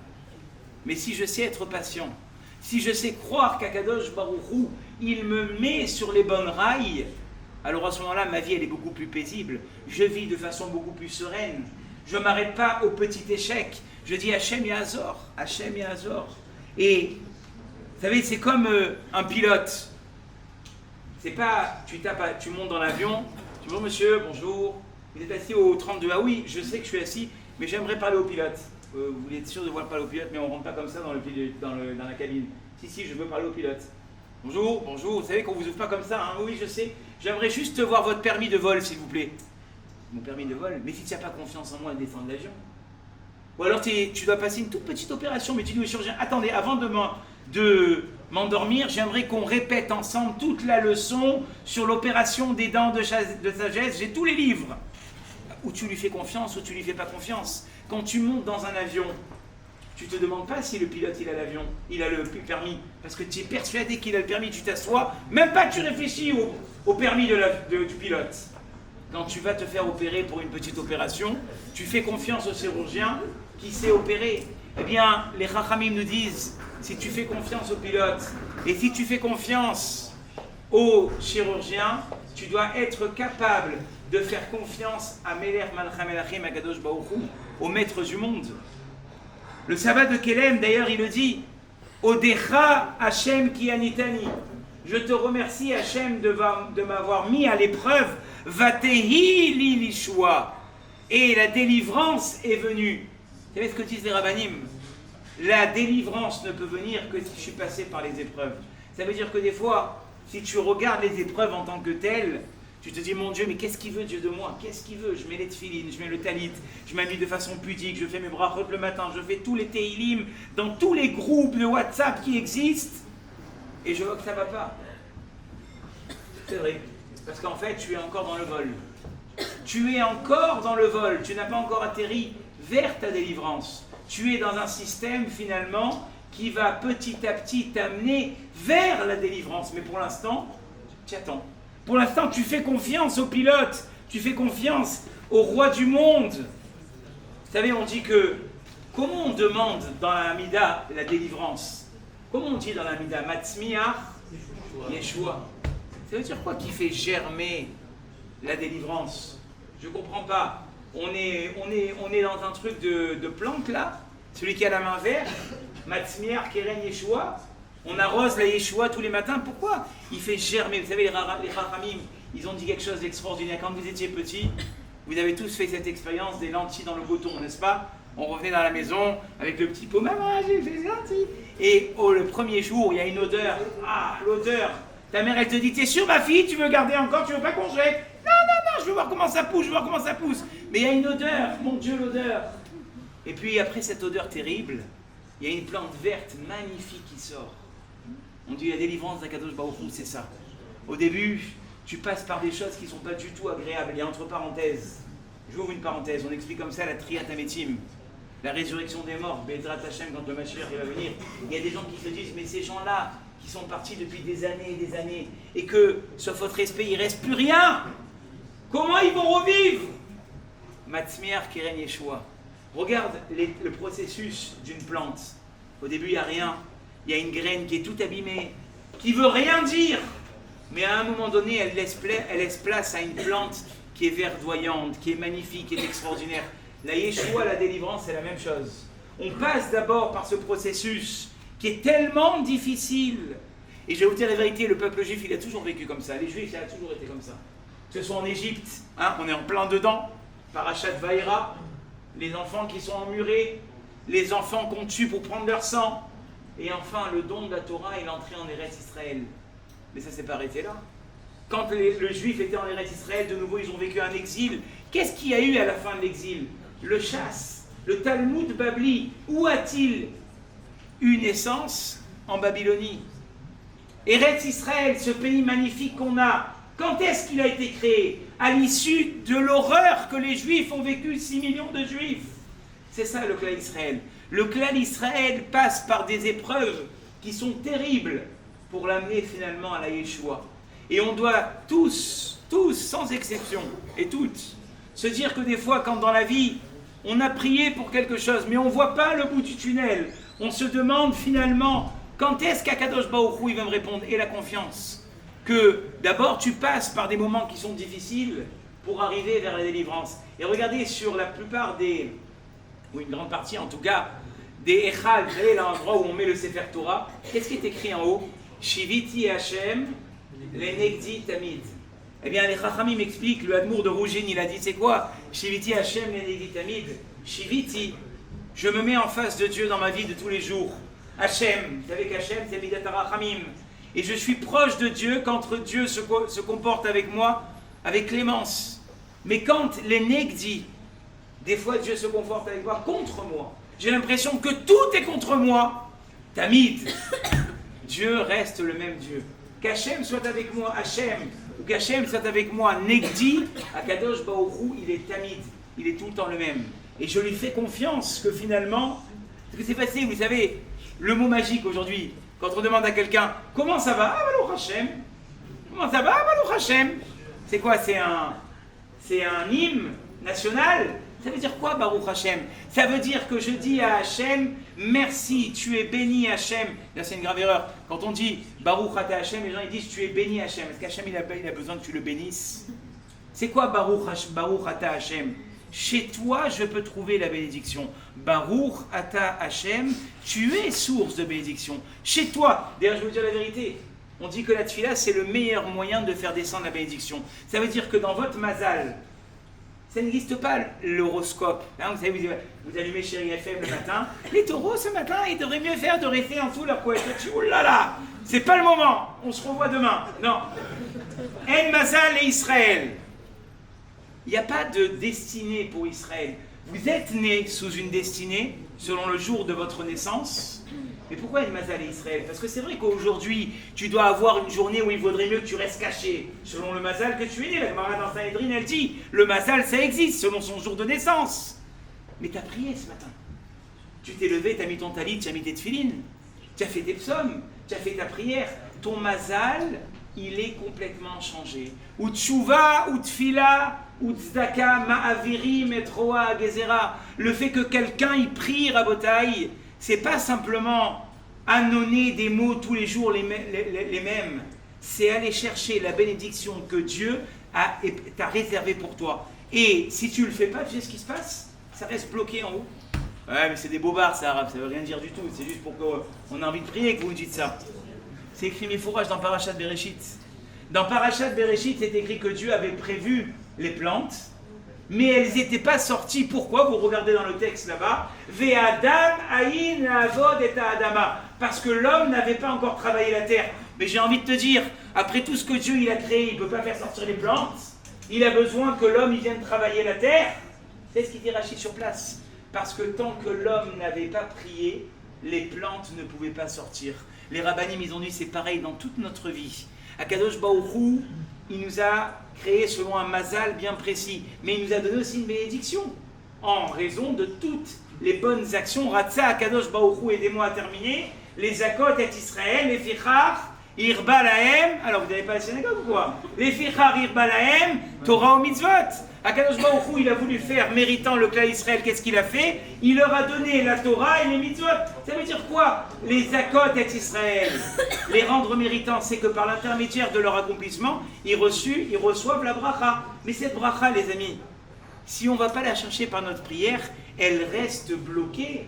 Mais si je sais être patient, si je sais croire qu'Akadosh Baruch Hu, il me met sur les bonnes rails, alors à ce moment-là, ma vie, elle est beaucoup plus paisible. Je vis de façon beaucoup plus sereine. Je ne m'arrête pas au petit échec. Je dis Hachem Yahazor, Hachem Yahazor. Et, vous savez, c'est comme un pilote. C'est pas, tu montes dans l'avion, tu dis bonjour monsieur, bonjour, vous êtes assis au 32. Ah oui, je sais que je suis assis, mais j'aimerais parler au pilote. Vous voulez être sûr de voir parler au pilote, mais on ne rentre pas comme ça dans la cabine. Si, je veux parler au pilote. Bonjour, vous savez qu'on ne vous ouvre pas comme ça, hein? Oui, je sais. J'aimerais juste voir votre permis de vol, s'il vous plaît. Mon permis de vol? Mais si tu n'as pas confiance en moi, descends de l'avion. Ou alors tu dois passer une toute petite opération, mais tu dis au chirurgien, attendez, avant de m'endormir, j'aimerais qu'on répète ensemble toute la leçon sur l'opération des dents de sagesse. J'ai tous les livres. Ou tu lui fais confiance, ou tu lui fais pas confiance. Quand tu montes dans un avion, tu ne te demandes pas si le pilote il a l'avion, il a le permis, parce que tu es persuadé qu'il a le permis, tu t'assois, même pas tu réfléchis au permis du pilote. Quand tu vas te faire opérer pour une petite opération, tu fais confiance au chirurgien qui sait opérer. Eh bien, les Chachamim nous disent, si tu fais confiance au pilote, et si tu fais confiance au chirurgien, tu dois être capable de faire confiance à Melech Malcha Melachim Akadosh Baruch Hu, au maître du monde. Le sabbat de Kélem, d'ailleurs, il le dit, Odecha Hachem ki anitani. Je te remercie, Hachem, de m'avoir mis à l'épreuve. Vatehi li lishua. Et la délivrance est venue. Vous savez ce que disent les rabbanim? La délivrance ne peut venir que si je suis passé par les épreuves. Ça veut dire que des fois, si tu regardes les épreuves en tant que telles, tu te dis, mon Dieu, mais qu'est-ce qu'il veut Dieu de moi? Qu'est-ce qu'il veut? Je mets les tefilines, je mets le talit, je m'habille de façon pudique, je fais mes brachot le matin, je fais tous les teilim dans tous les groupes de WhatsApp qui existent, et je vois que ça ne va pas. C'est vrai, parce qu'en fait, tu es encore dans le vol. Tu es encore dans le vol, tu n'as pas encore atterri vers ta délivrance. Tu es dans un système, finalement, qui va petit à petit t'amener vers la délivrance. Mais pour l'instant, tu attends. Pour l'instant, tu fais confiance au pilote, tu fais confiance au roi du monde. Vous savez, on dit que, comment on demande dans la Hamida la délivrance? Comment on dit dans la Hamida? Matzmiach Yeshua. Ça veut dire quoi qui fait germer la délivrance? Je ne comprends pas. On est dans un truc de plante là, celui qui a la main verte, Matzmiach Keren Yeshua. On arrose la Yeshua tous les matins. Pourquoi? Il fait germer. Vous savez, les Chachamim, ils ont dit quelque chose d'extraordinaire. Quand vous étiez petits, vous avez tous fait cette expérience des lentilles dans le coton, n'est-ce pas? On revenait dans la maison avec le petit pot. Maman, j'ai fait des lentilles. Et le premier jour, il y a une odeur. Ah, l'odeur. Ta mère, elle te dit, t'es sûre, ma fille, tu veux garder encore, tu veux pas qu'on jette? Non, je veux voir comment ça pousse, Mais il y a une odeur. Mon Dieu, l'odeur. Et puis après cette odeur terrible, il y a une plante verte magnifique qui sort. On dit la délivrance d'Akadosh Baruch Hu, c'est ça. Au début, tu passes par des choses qui ne sont pas du tout agréables. Il y a entre parenthèses, j'ouvre une parenthèse, on explique comme ça la Triat Hametim, la résurrection des morts, Bezrat Hashem, quand le Mashiach va venir. Il y a des gens qui se disent, mais ces gens-là, qui sont partis depuis des années, et que, sauf votre respect, il ne reste plus rien. Comment ils vont revivre? Matzmiar Keren Yeshua. Regarde le processus d'une plante. Au début, il n'y a rien. Il y a une graine qui est toute abîmée, qui veut rien dire. Mais à un moment donné, elle laisse place à une plante qui est verdoyante, qui est magnifique, qui est extraordinaire. La Yeshua, la délivrance, c'est la même chose. On passe d'abord par ce processus qui est tellement difficile. Et je vais vous dire la vérité, le peuple juif, il a toujours vécu comme ça. Les juifs, ça a toujours été comme ça. Que ce soit en Égypte, on est en plein dedans, Parashat Vaïra, les enfants qui sont emmurés, les enfants qu'on tue pour prendre leur sang. Et enfin, le don de la Torah est l'entrée en Eretz Israël. Mais ça ne s'est pas arrêté là. Quand le juif était en Eretz Israël, de nouveau, ils ont vécu un exil. Qu'est-ce qu'il y a eu à la fin de l'exil? Le chasse, le Talmud Babli. Où a-t-il eu naissance? En Babylonie. Eretz Israël, ce pays magnifique qu'on a, quand est-ce qu'il a été créé? À l'issue de l'horreur que les Juifs ont vécu, 6 millions de Juifs. C'est ça le clan Israël. Le clan Israël passe par des épreuves qui sont terribles pour l'amener finalement à la Yeshua. Et on doit tous, sans exception, et toutes, se dire que des fois, quand dans la vie, on a prié pour quelque chose, mais on ne voit pas le bout du tunnel, on se demande finalement, quand est-ce qu'Akadosh Baruch Hu il va me répondre? Et la confiance. Que d'abord, tu passes par des moments qui sont difficiles pour arriver vers la délivrance. Et regardez, sur la plupart ou une grande partie en tout cas, des Echal, vous savez, l'endroit où on met le Sefer Torah, qu'est-ce qui est écrit en haut? Shiviti Hashem, Lenegdi Tamid. Eh bien, les Chachamim m'expliquent, le Admour de Rougine, il a dit, c'est quoi? Shiviti Hashem, Lenegdi Tamid. Shiviti, je me mets en face de Dieu dans ma vie de tous les jours. Hashem, vous savez qu'Hashem, c'est Midat HaRachamim. Et je suis proche de Dieu quand Dieu se comporte avec moi, avec clémence. Mais quand les Negdi, des fois Dieu se comporte avec moi contre moi, j'ai l'impression que tout est contre moi. Tamid, Dieu reste le même Dieu. Qu'Hachem soit avec moi, Hachem, ou qu'Hachem soit avec moi, Negdi, Akadosh Baruch Hu, il est Tamid, il est tout le temps le même. Et je lui fais confiance que finalement, ce que c'est facile, vous savez, le mot magique aujourd'hui, quand on demande à quelqu'un, comment ça va? Ah, Baruch Hachem. Comment ça va? Ah, Baruch Hachem. C'est quoi? C'est un hymne national? Ça veut dire quoi, Baruch Hashem? Ça veut dire que je dis à Hashem, merci, tu es béni Hashem. Là, c'est une grave erreur. Quand on dit Baruch Ata Hashem, les gens ils disent tu es béni Hashem. Est-ce qu'Hashem il a besoin que tu le bénisses? C'est quoi Baruch Ata Hashem? Chez toi, je peux trouver la bénédiction. Baruch Ata Hashem, tu es source de bénédiction. Chez toi, d'ailleurs, je vais vous dire la vérité. On dit que la tefila, c'est le meilleur moyen de faire descendre la bénédiction. Ça veut dire que dans votre mazal, ça n'existe pas l'horoscope. Vous savez, vous allumez Chéri FM le matin. Les taureaux, ce matin, ils devraient mieux faire de rester en dessous de leur couette. Oh là là, c'est pas le moment. On se revoit demain. Non. En Mazal et Israël. Il n'y a pas de destinée pour Israël. Vous êtes né sous une destinée, selon le jour de votre naissance. Mais pourquoi En Mazal et Israël? Parce que c'est vrai qu'aujourd'hui, tu dois avoir une journée où il vaudrait mieux que tu restes caché, selon le Mazal que tu es né. La Gemara dans Sanhedrin, elle dit, le Mazal, ça existe, selon son jour de naissance. Mais tu as prié ce matin. Tu t'es levé, tu as mis ton talit, tu as mis tes tefilines, tu as fait tes psaumes, tu as fait ta prière. Ton Mazal, il est complètement changé. Ou tchouva, ou tfila, ou tzedaka, ma'aviri, metroa, gezera. Le fait que quelqu'un y prie, Rabotaï, c'est pas simplement annonner des mots tous les jours les mêmes. C'est aller chercher la bénédiction que Dieu t'a réservée pour toi. Et si tu le fais pas, tu sais ce qui se passe? Ça reste bloqué en haut. Ouais, mais c'est des bobards, ça, arabe, ça veut rien dire du tout. C'est juste pour qu'on a envie de prier que vous me dites ça. C'est écrit Mifourage dans Parashat Bereshit. Dans Parashat Bereshit, c'est écrit que Dieu avait prévu les plantes, mais elles n'étaient pas sorties. Pourquoi? Vous regardez dans le texte là-bas. Ve'adam aïn avod et adama. Parce que l'homme n'avait pas encore travaillé la terre. Mais j'ai envie de te dire, après tout ce que Dieu il a créé, il ne peut pas faire sortir les plantes. Il a besoin que l'homme il vienne travailler la terre. C'est ce qu'il dit Rachid sur place. Parce que tant que l'homme n'avait pas prié, les plantes ne pouvaient pas sortir. Les rabbanim, ils ont dit c'est pareil dans toute notre vie. Akadosh Baruch Hu, il nous a créé selon un mazal bien précis, mais il nous a donné aussi une bénédiction en raison de toutes les bonnes actions. Ratza Akadosh Baruch Hu, aidez-moi à terminer. Les Akot et Israël, les Fichar, Irba Lahem. Alors vous n'avez pas la synagogue ou quoi? Les Fichar, Irba Lahem, Torah ou Mitzvot. Akadosh Baruch Hu, il a voulu faire méritant le clan Israël, qu'est-ce qu'il a fait? Il leur a donné la Torah et les mitzvot. Ça veut dire quoi? Les Akot et Israël, les rendre méritants, c'est que par l'intermédiaire de leur accomplissement, ils reçoivent la bracha. Mais cette bracha, les amis, si on ne va pas la chercher par notre prière, elle reste bloquée.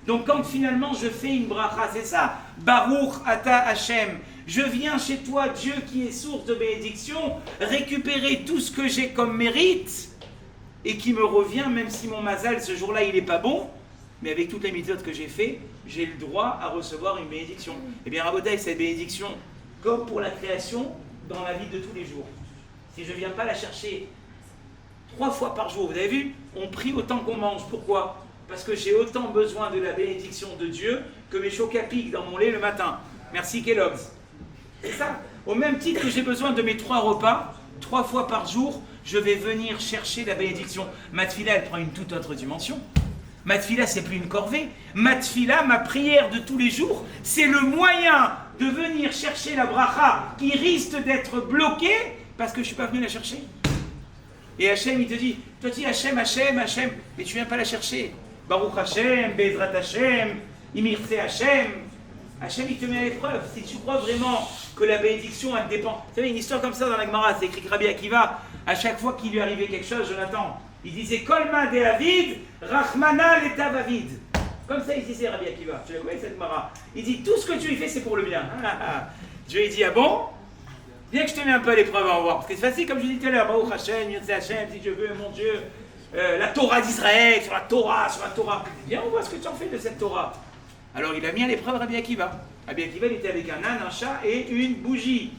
Donc quand finalement je fais une bracha, c'est ça, Baruch Ata Hashem, je viens chez toi, Dieu qui est source de bénédiction, récupérer tout ce que j'ai comme mérite et qui me revient, même si mon mazal ce jour-là il n'est pas bon, mais avec toutes les méthodes que j'ai fait, j'ai le droit à recevoir une bénédiction. Eh bien Rabotai, cette bénédiction, comme pour la création, dans la vie de tous les jours. Si je ne viens pas la chercher 3 fois par jour, vous avez vu, on prie autant qu'on mange. Pourquoi? Parce que j'ai autant besoin de la bénédiction de Dieu que mes chocs à pic dans mon lait le matin. Merci Kellogg's. C'est ça. Au même titre que j'ai besoin de mes 3 repas, 3 fois par jour, je vais venir chercher la bénédiction. Ma tefila, elle prend une toute autre dimension. Ma tefila, c'est plus une corvée. Ma tefila, ma prière de tous les jours, c'est le moyen de venir chercher la bracha qui risque d'être bloquée parce que je ne suis pas venu la chercher. Et Hachem, il te dit, toi tu dis Hachem, Hachem, Hachem, mais tu ne viens pas la chercher. Baruch Hachem, Bezrat Hachem, Imirtse Hachem. Hachem, il te met à l'épreuve. Si tu crois vraiment que la bénédiction, elle dépend. Vous savez, une histoire comme ça dans la Gemara, c'est écrit que Rabbi Akiva, à chaque fois qu'il lui arrivait quelque chose, Jonathan, il disait Kolma de Avid, Rachmana l'Etav Avid. Comme ça, il disait Rabbi Akiva. Tu la connais cette Gemara? Il dit tout ce que tu lui fais, c'est pour le bien. Dieu, il dit ah bon? Viens que je te mets un peu à l'épreuve, on va voir. Parce que c'est facile, comme je disais tout à l'heure, Baruch Hashem, Yotze Hashem, si je veux, mon Dieu, la Torah d'Israël, sur la Torah. Viens, on voit ce que tu en fais de cette Torah. Alors il a mis à l'épreuve Rabbi Akiva. Rabbi Akiva, il était avec un âne, un chat et une bougie.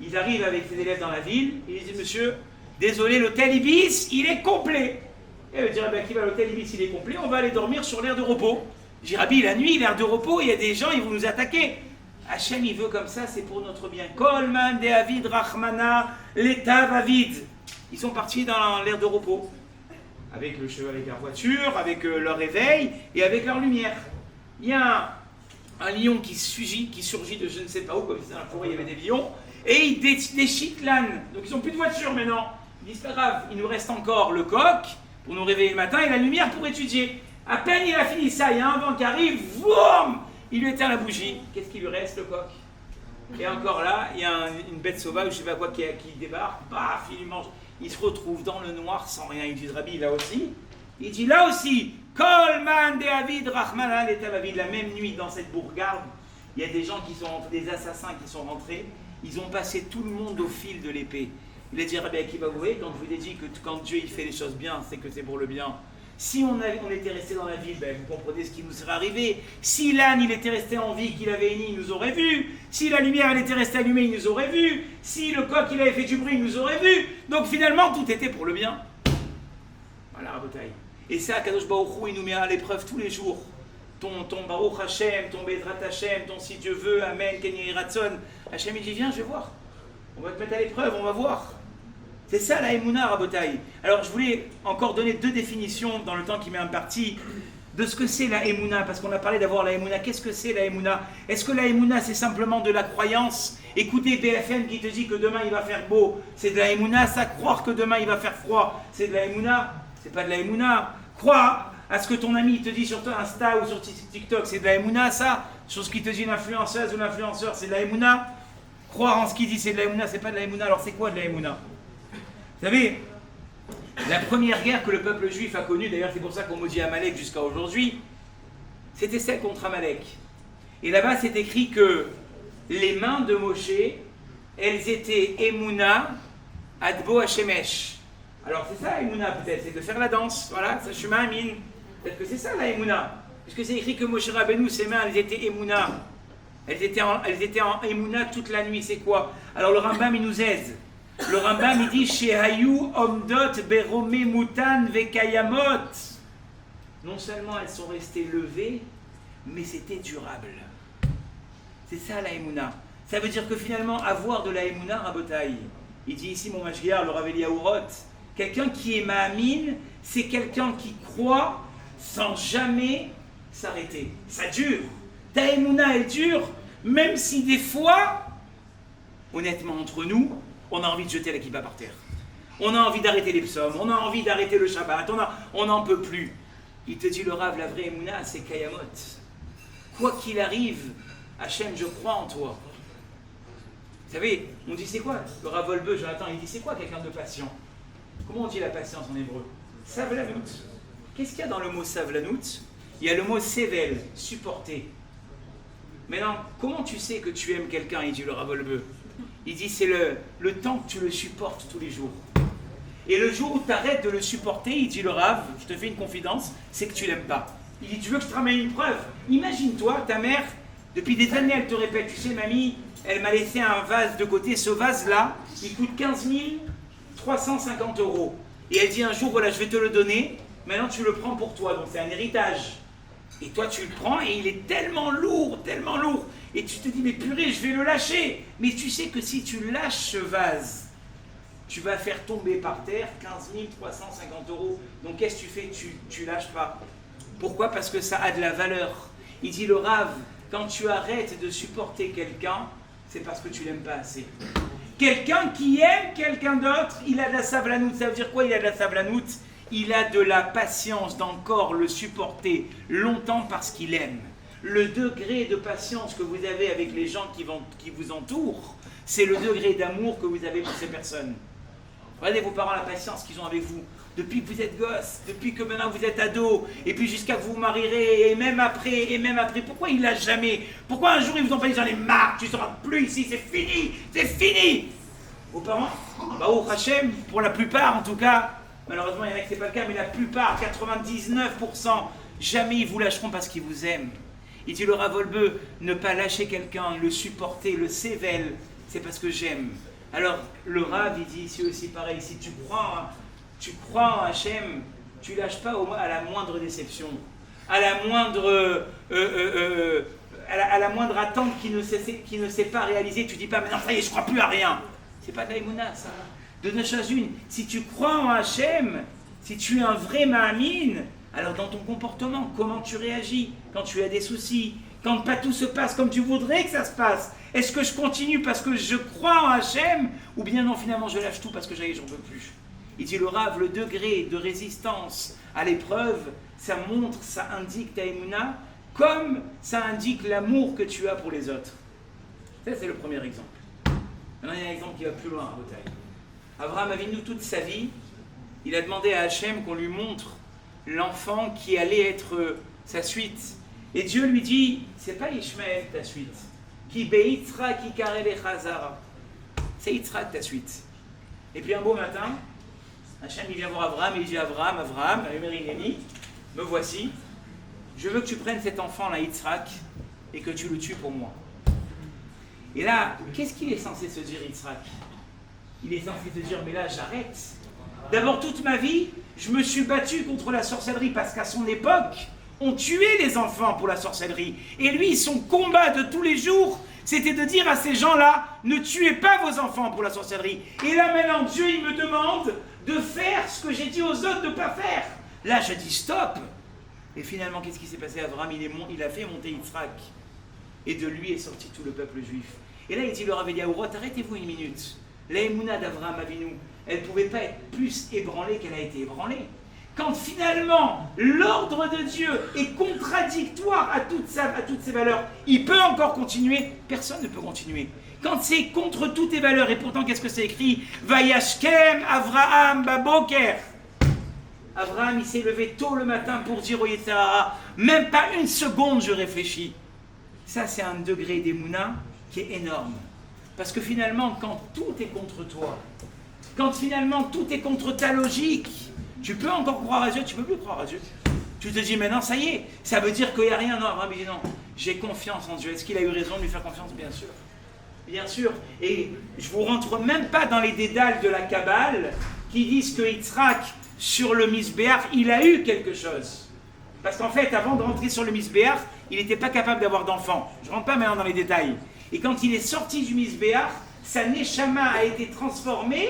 Ils arrivent avec ses élèves dans la ville, et ils disent, monsieur, désolé, l'hôtel Ibis, il est complet. Et il dit, Rabbi Akiva, l'hôtel Ibis, il est complet, on va aller dormir sur l'aire de repos. Je dis, Rabbi, la nuit, l'aire de repos, il y a des gens, ils vont nous attaquer. Hachem, il veut comme ça, c'est pour notre bien. Kolman de Avid Rachmana, l'Etav Avid. Ils sont partis dans l'aire de repos. Avec le cheval, avec leur voiture, avec leur réveil et avec leur lumière. Il y a un lion qui surgit de je ne sais pas où, comme si dans la forêt il y avait des lions, et il déchiquette l'âne. Donc ils n'ont plus de voiture maintenant. Ils disent pas grave, il nous reste encore le coq pour nous réveiller le matin et la lumière pour étudier. À peine il a fini ça, il y a un vent qui arrive, boum, il lui éteint la bougie. Qu'est-ce qui lui reste, le coq? Et encore là, il y a une bête sauvage, je ne sais pas quoi, qui débarque, paf, il lui mange. Il se retrouve dans le noir sans rien. Il dit Rabbi, là aussi. Il dit là aussi, Kolman de Avid Rachmana l'Etav Avid. La même nuit, dans cette bourgade, il y a des gens qui sont des assassins qui sont rentrés. Ils ont passé tout le monde au fil de l'épée. Il a dit Rabbi Akiva, vous voyez, quand je vous ai dit que quand Dieu il fait les choses bien, c'est que c'est pour le bien. Si on était resté dans la ville, ben, vous comprenez ce qui nous serait arrivé. Si l'âne il était resté en vie, qu'il avait hennni, il nous aurait vu. Si la lumière elle était restée allumée, il nous aurait vu. Si le coq il avait fait du bruit, il nous aurait vu. Donc finalement, tout était pour le bien. Voilà, Rabotai. Et ça, Kadosh Baruch Hu, il nous met à l'épreuve tous les jours. Ton Baruch Hashem, ton Bezrat Hashem, ton si Dieu veut, Amen, Kenyi Ratson. Hashem il dit, viens, je vais voir. On va te mettre à l'épreuve, on va voir. C'est ça la Emouna, Rabotai. Alors je voulais encore donner 2 définitions dans le temps qui m'est imparti de ce que c'est la Emouna, parce qu'on a parlé d'avoir la Emouna. Qu'est-ce que c'est la Emouna? Est-ce que la Emouna c'est simplement de la croyance? Écoutez BFM qui te dit que demain il va faire beau, c'est de la Emouna. Ça, croire que demain il va faire froid, c'est de la Emouna? C'est pas de la Emouna. Croire à ce que ton ami te dit sur Insta ou sur TikTok, c'est de la Emouna, ça? Sur ce qu'il te dit l'influenceuse ou l'influenceur, c'est de la Emouna? Croire en ce qu'il dit, c'est de la Emouna, c'est pas de la Emouna. Alors c'est quoi de la Emouna? Vous savez, la première guerre que le peuple juif a connue, d'ailleurs c'est pour ça qu'on maudit Amalek jusqu'à aujourd'hui, c'était celle contre Amalek. Et là-bas c'est écrit que les mains de Moshe, elles étaient Emouna, Adbo Hashemesh. Alors c'est ça Emouna peut-être, c'est de faire la danse, voilà, ça je suis ma'amin. Peut-être que c'est ça la Emouna. Puisque c'est écrit que Moshe Rabbeinu, ses mains, elles étaient Emouna. Elles étaient en Emouna toute la nuit, c'est quoi? Alors le Rambam il nous aide. Le Rambam il dit Shehayu omdot berome mutan vekayamot. Non seulement elles sont restées levées, mais c'était durable. C'est ça la Emouna. Ça veut dire que finalement, avoir de la Emouna, Rabotaï, il dit ici mon Mashgiar, le Rav Eliyahu, quelqu'un qui est Ma'amin, c'est quelqu'un qui croit sans jamais s'arrêter. Ça dure. Ta Emouna, elle dure, même si des fois, honnêtement entre nous, on a envie de jeter la kippa par terre. On a envie d'arrêter les psaumes, on a envie d'arrêter le Shabbat, on n'en peut plus. Il te dit le Rav, la vraie Emouna, c'est Kayamot. Quoi qu'il arrive, Hachem, je crois en toi. Vous savez, on dit c'est quoi? Le Rav Wolbe, Jonathan, il dit c'est quoi quelqu'un de patient? Comment on dit la patience en hébreu? Savlanout. Qu'est-ce qu'il y a dans le mot savlanout? Il y a le mot sevel, supporter. Maintenant, comment tu sais que tu aimes quelqu'un? Il dit le Rav Wolbe. Il dit c'est le temps que tu le supportes tous les jours. Et le jour où tu arrêtes de le supporter, il dit le Rav, je te fais une confidence, c'est que tu l'aimes pas. Il dit tu veux que je te ramène une preuve? Imagine-toi, ta mère, depuis des années, elle te répète, tu sais mamie, elle m'a laissé un vase de côté, ce vase-là, il coûte 15 350 €. Et elle dit un jour, voilà, je vais te le donner, maintenant tu le prends pour toi, donc c'est un héritage. Et toi tu le prends et il est tellement lourd, et tu te dis, mais purée, je vais le lâcher. Mais tu sais que si tu lâches ce vase, tu vas faire tomber par terre 15 350 €. Donc qu'est-ce que tu fais? Tu lâches pas. Pourquoi? Parce que ça a de la valeur. Il dit le Rav, quand tu arrêtes de supporter quelqu'un, c'est parce que tu l'aimes pas assez. Quelqu'un qui aime quelqu'un d'autre, il a de la sablanout. Ça veut dire quoi? Il a de la sablanout. Il a de la patience d'encore le supporter longtemps parce qu'il aime. Le degré de patience que vous avez avec les gens qui vous entourent, c'est le degré d'amour que vous avez pour ces personnes. Regardez vos parents, la patience qu'ils ont avec vous. Depuis que vous êtes gosse, depuis que maintenant vous êtes ado, et puis jusqu'à que vous vous marierez, et même après. Pourquoi ils ne lâchent jamais? Pourquoi un jour ils vous ont pas dit j'en ai marre, tu ne seras plus ici, c'est fini. Vos parents, au Hachem, pour la plupart en tout cas, malheureusement il y en a qui c'est pas le cas, mais la plupart, 99%, jamais ils vous lâcheront parce qu'ils vous aiment. Il dit le Rav Wolbe, ne pas lâcher quelqu'un, le supporter, le sével, c'est parce que j'aime. Alors le Rav il dit ici aussi pareil, si tu crois en Hachem, tu lâches pas à la moindre déception, à la moindre attente qui ne s'est pas réalisée, tu dis pas maintenant ça y est, je crois plus à rien. C'est pas de l'aïmouna ça. De deux choses une, si tu crois en Hachem, si tu es un vrai ma'amin, alors dans ton comportement, comment tu réagis quand tu as des soucis, quand pas tout se passe comme tu voudrais que ça se passe? Est-ce que je continue parce que je crois en Hachem, ou bien non, finalement je lâche tout parce que j'en peux plus? Il dit le Rav, le degré de résistance à l'épreuve, ça montre, ça indique ta émouna, comme ça indique l'amour que tu as pour les autres. Ça c'est le premier exemple. Maintenant il y a un exemple qui va plus loin à Botaï. Abraham Avinu, toute sa vie, il a demandé à Hachem qu'on lui montre l'enfant qui allait être sa suite. Et Dieu lui dit, c'est pas Ishmaël ta suite. Ki be'itzrak ikarel echazara. C'est Yitzhak ta suite. Et puis un beau matin, Hachem il vient voir Abraham et il dit Abraham, me voici. Je veux que tu prennes cet enfant là, Yitzhak, et que tu le tues pour moi. Et là, qu'est-ce qu'il est censé se dire Yitzhak? Il est censé se dire, mais là j'arrête. D'abord toute ma vie, je me suis battu contre la sorcellerie parce qu'à son époque, on tuait les enfants pour la sorcellerie. Et lui, son combat de tous les jours, c'était de dire à ces gens-là, ne tuez pas vos enfants pour la sorcellerie. Et là maintenant, Dieu il me demande de faire ce que j'ai dit aux autres de ne pas faire. Là, je dis stop. Et finalement, qu'est-ce qui s'est passé? Abraham, il a fait monter Yitzhak. Et de lui est sorti tout le peuple juif. Et là, il dit le Rav Eliyahu, arrêtez-vous une minute. La émouna d'Abraham Avinu, elle ne pouvait pas être plus ébranlée qu'elle a été ébranlée. Quand finalement, l'ordre de Dieu est contradictoire à toutes ces valeurs, il peut encore continuer, personne ne peut continuer. Quand c'est contre toutes tes valeurs, et pourtant qu'est-ce que c'est écrit? Vayashkem Avraham Baboker. Abraham, il s'est levé tôt le matin pour dire au Yetzer Hara, même pas une seconde je réfléchis. Ça c'est un degré d'émouna qui est énorme. Parce que finalement, quand tout est contre toi, quand finalement tout est contre ta logique, tu peux encore croire à Dieu, tu ne peux plus croire à Dieu. Tu te dis, mais non, ça y est, ça veut dire qu'il n'y a rien. Non, Abraham dit non, j'ai confiance en Dieu. Est-ce qu'il a eu raison de lui faire confiance? Bien sûr. Bien sûr. Et je ne vous rentre même pas dans les dédales de la Kabbale qui disent que Yitzhak, sur le Misbéach, il a eu quelque chose. Parce qu'en fait, avant de rentrer sur le Misbéach, il n'était pas capable d'avoir d'enfants. Je ne rentre pas maintenant dans les détails. Et quand il est sorti du Misbéach, sa Neshama a été transformée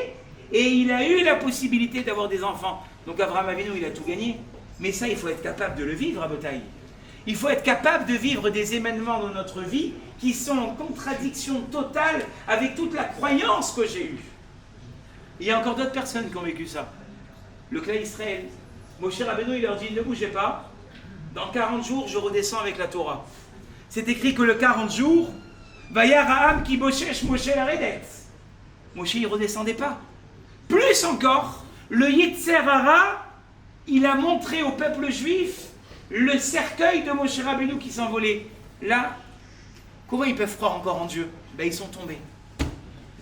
et il a eu la possibilité d'avoir des enfants. Donc Abraham Avinu, il a tout gagné. Mais ça, il faut être capable de le vivre à Botaï. Il faut être capable de vivre des événements dans notre vie qui sont en contradiction totale avec toute la croyance que j'ai eue. Il y a encore d'autres personnes qui ont vécu ça. Le clan Israël. Moshe Rabbeinu, il leur dit, ne bougez pas. Dans 40 jours, je redescends avec la Torah. C'est écrit que le 40 jours, Vayaraham ki boshesh Moshe laredet. Moshe, il ne redescendait pas. Plus encore, le Yetzer Hara, il a montré au peuple juif le cercueil de Moshe Rabbeinu qui s'envolait. Là, comment ils peuvent croire encore en Dieu? Ben, ils sont tombés.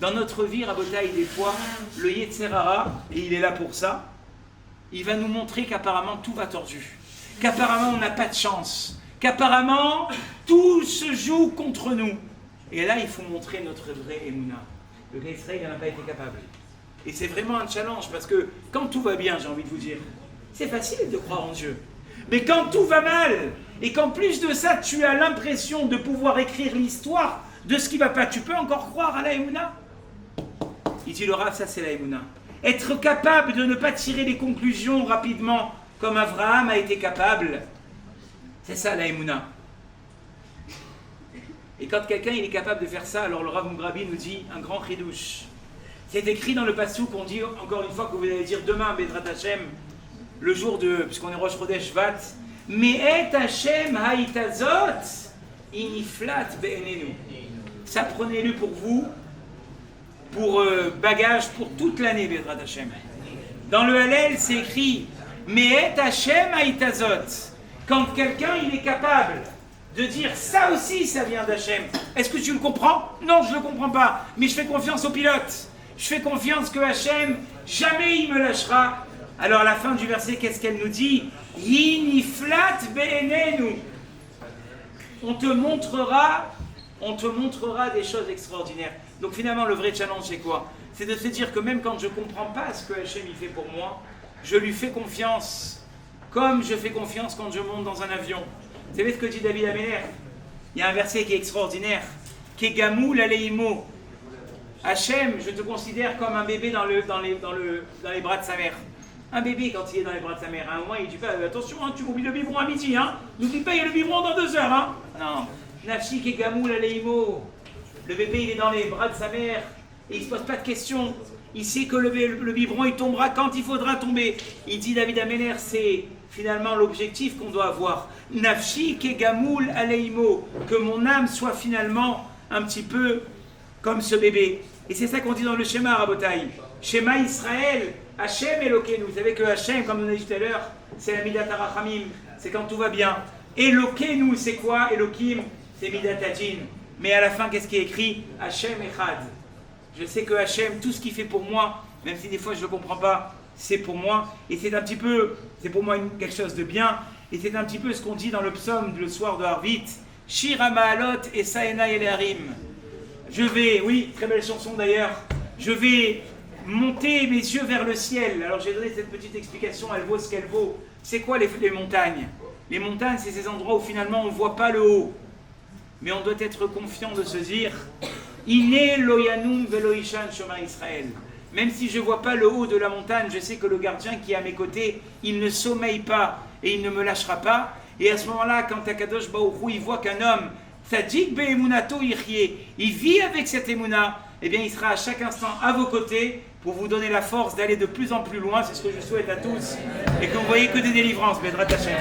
Dans notre vie, Rabotaï, des fois, le Yetzer Hara, et il est là pour ça, il va nous montrer qu'apparemment tout va tordu, qu'apparemment on n'a pas de chance, qu'apparemment tout se joue contre nous. Et là, il faut montrer notre vrai Emouna. Le gars Israël n'en a pas été capable. Et c'est vraiment un challenge, parce que quand tout va bien, j'ai envie de vous dire, c'est facile de croire en Dieu. Mais quand tout va mal, et qu'en plus de ça, tu as l'impression de pouvoir écrire l'histoire de ce qui ne va pas, tu peux encore croire à la Emouna? Il dit le Rav, ça c'est la Emouna. Être capable de ne pas tirer les conclusions rapidement, comme Abraham a été capable, c'est ça la Emouna. Et quand quelqu'un il est capable de faire ça, alors le Rav Mugrabi nous dit un grand chidouche. C'est écrit dans le Passouk qu'on dit, encore une fois, que vous allez dire demain, Bezrat Hashem, le jour de, puisqu'on est Rosh Chodesh Vat, Me'et Hashem ha'itazot iniflat be'enenu. Ça, prenez-le pour vous, pour bagage pour toute l'année, Bezrat Hashem. Dans le Hallel, c'est écrit Me'et Hashem ha'itazot. Quand quelqu'un il est capable de dire ça aussi, ça vient d'Hachem. Est-ce que tu le comprends? Non, je ne le comprends pas. Mais je fais confiance au pilote. Je fais confiance que Hachem, jamais il me lâchera. Alors à la fin du verset, qu'est-ce qu'elle nous dit? Yiniflat be'enenu. On te montrera des choses extraordinaires. Donc finalement, le vrai challenge, c'est quoi? C'est de se dire que même quand je ne comprends pas ce que Hachem il fait pour moi, je lui fais confiance, comme je fais confiance quand je monte dans un avion. Vous savez ce que dit David Améler? Il y a un verset qui est extraordinaire. Kegamou aleimo. Hachem, je te considère comme un bébé dans les bras de sa mère. Un bébé, quand il est dans les bras de sa mère, à un moment, il dit pas attention, hein, tu oublies le biberon à midi. Hein. N'oublie pas, il y a le biberon dans 2 heures. Hein. Non. Nafshi kegamou aleimo. Le bébé, il est dans les bras de sa mère et il ne se pose pas de questions. Il sait que le biberon, il tombera quand il faudra tomber. Il dit David Améler, c'est finalement l'objectif qu'on doit avoir. Nafshi kegamoul aleimo, que mon âme soit finalement un petit peu comme ce bébé. Et c'est ça qu'on dit dans le schéma Rabotaï. Schéma Israël, Hachem Elokeinu. Vous savez que Hachem, comme on a dit tout à l'heure, c'est la Midat HaRachamim, c'est quand tout va bien. Elokeinu, c'est quoi? Elokim, c'est Midat Hadin. Mais à la fin, qu'est-ce qui est écrit? Hachem Echad. Je sais que Hachem, tout ce qu'il fait pour moi, même si des fois je ne le comprends pas, c'est pour moi. Et c'est un petit peu, c'est pour moi quelque chose de bien. Et c'est un petit peu ce qu'on dit dans le psaume le soir de Harvit. Shir HaMa'alot et Saena Eleharim. Je vais, oui, très belle chanson d'ailleurs, je vais monter mes yeux vers le ciel. Alors j'ai donné cette petite explication, elle vaut ce qu'elle vaut. C'est quoi les montagnes? Les montagnes, c'est ces endroits où finalement on ne voit pas le haut. Mais on doit être confiant de se dire Iné loyanum veloishan shoma Israël. Même si je ne vois pas le haut de la montagne, je sais que le gardien qui est à mes côtés, il ne sommeille pas et il ne me lâchera pas. Et à ce moment-là, quand Akadosh Baruch Hu, il voit qu'un homme, Tzadik be'emunato yichye, il vit avec cette émouna, eh bien il sera à chaque instant à vos côtés pour vous donner la force d'aller de plus en plus loin. C'est ce que je souhaite à tous. Et que vous voyez que des délivrances, Bezrat Hashem.